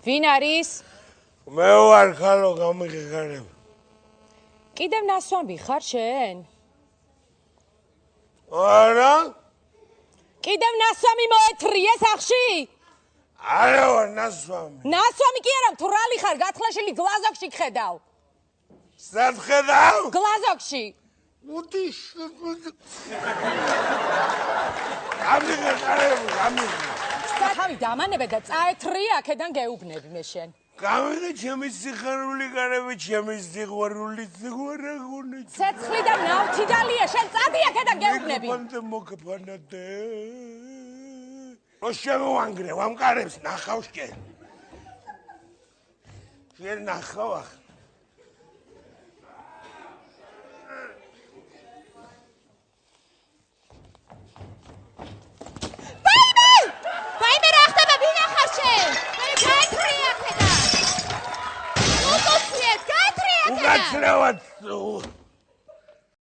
ვინ არის? მე ვარ ხალო გამიღეგარებ. კიდევ ნასვამი ხარ შენ? არა? კიდევ ნასვამი მოეთრიე სახში? არა ვარ ნასვამი. ნასვამი კი არა, მთვრალი ხარ, გათხრაშილი გლაზოკში გხედავ. სად ხედავ? გლაზოკში. უთიშ. გამიღეგარებ, გამიღე. თავი დამანებე და წაეთრიე აქედან გეუბნები მე შენ. გამიღე ჩემი სიხარული გარები, ჩემი სიყვარული სიყვარაგუნი. ცეცხლი და ნავთი დალია, შენ წადი აქედან გეუბნები. მოგფანადე. რო შემოვანგრე, ვამყარებს ნახავ შენ. შენ ნახავ ახლა. ვაიმე რა ხდება, ვინ ახარ შენ? მე გაეთრიე აქედან. უკაცრიეთ, გაეთრიე აქედან. უკაცრავად